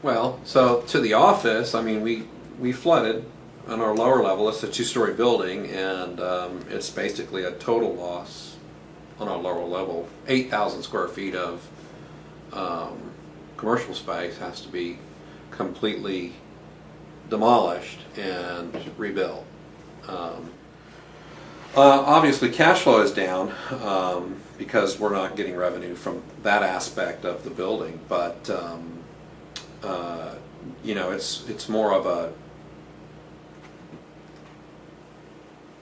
Well, so to the office, I mean, we flooded on our lower level. It's a two-story building, and it's basically a total loss on our lower level. 8,000 square feet of commercial space has to be completely demolished and rebuilt. Obviously, cash flow is down because we're not getting revenue from that aspect of the building, but you know, it's more of a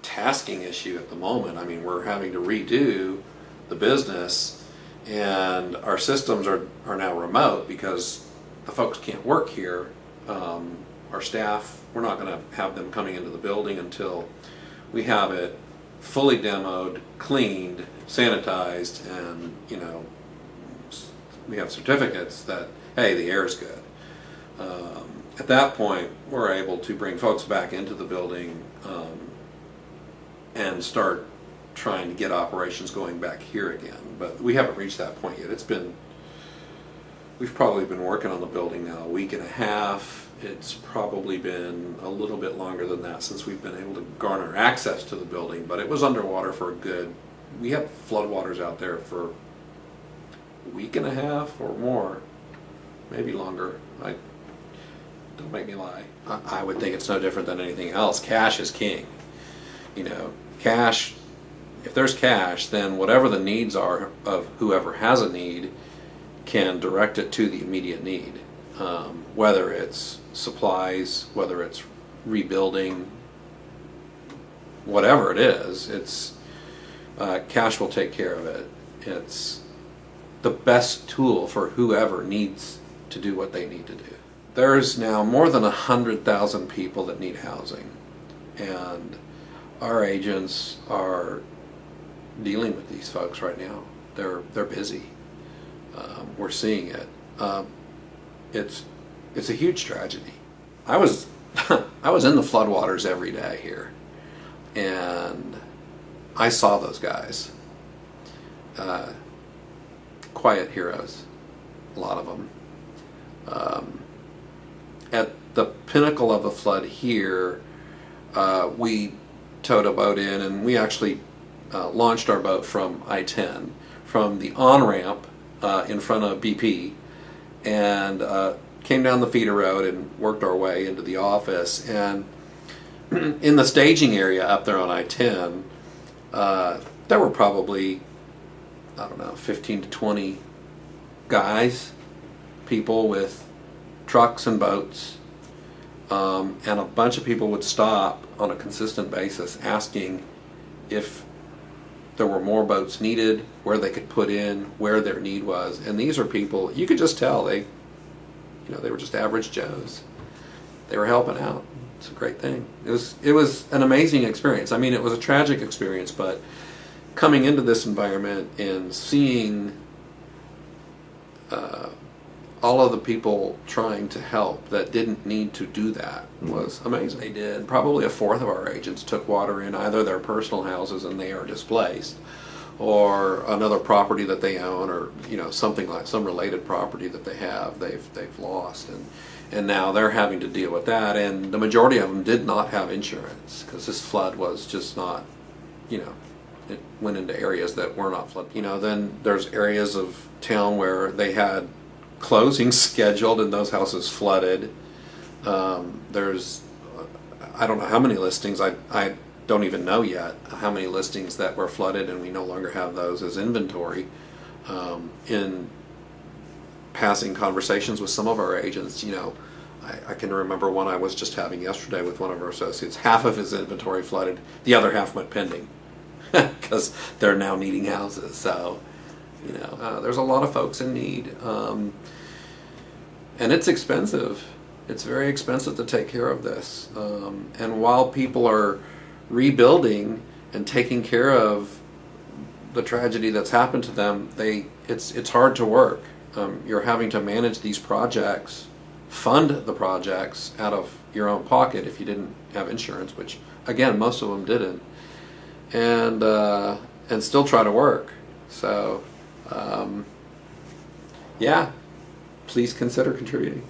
tasking issue at the moment. I mean, we're having to redo the business, and our systems are now remote because the folks can't work here. Our staff, we're not going to have them coming into the building until we have it fully demoed, cleaned, sanitized, and, you know, we have certificates that, hey, the air is good. At that point, we're able to bring folks back into the building and start trying to get operations going back here again. But we haven't reached that point yet. We've probably been working on the building now a week and a half. It's probably been a little bit longer than that since we've been able to garner access to the building, but it was underwater for we had floodwaters out there for a week and a half or more, maybe longer. Don't make me lie. I would think it's no different than anything else. Cash is king. You know, cash, if there's cash, then whatever the needs are of whoever has a need can direct it to the immediate need. Whether it's supplies, whether it's rebuilding, whatever it is, cash will take care of it. It's the best tool for whoever needs to do what they need to do. There's now more than 100,000 people that need housing, and our agents are dealing with these folks right now. They're busy. We're seeing it. It's a huge tragedy. I was in the floodwaters every day here, and I saw those guys. Quiet heroes, a lot of them. At the pinnacle of the flood here, we towed a boat in, and we actually launched our boat from I-10, from the on-ramp in front of BP, and came down the feeder road and worked our way into the office. And in the staging area up there on I-10, there were probably, I don't know, 15 to 20 guys, people with trucks and boats, and a bunch of people would stop on a consistent basis asking if there were more boats needed, where they could put in, where their need was. And these are people, you could just tell they were just average Joes. They were helping out. It's a great thing. It was an amazing experience. I mean, it was a tragic experience, but coming into this environment and seeing all of the people trying to help that didn't need to do that was amazing. They did. Probably a fourth of our agents took water in either their personal houses and they are displaced, or another property that they own, or something like some related property that they have they've lost, and now they're having to deal with that. And the majority of them did not have insurance because this flood was just not, it went into areas that were not flooded. Then there's areas of town where they had closings scheduled and those houses flooded. There's I don't know how many listings, I don't even know yet how many listings that were flooded, and we no longer have those as inventory. In passing conversations with some of our agents, I can remember one I was just having yesterday with one of our associates. Half of his inventory flooded, the other half went pending because they're now needing houses. So there's a lot of folks in need, and it's expensive. It's very expensive to take care of this, and while people are rebuilding and taking care of the tragedy that's happened to them, it's hard to work. You're having to manage these projects, fund the projects out of your own pocket if you didn't have insurance, which again most of them didn't, and still try to work. So yeah, please consider contributing.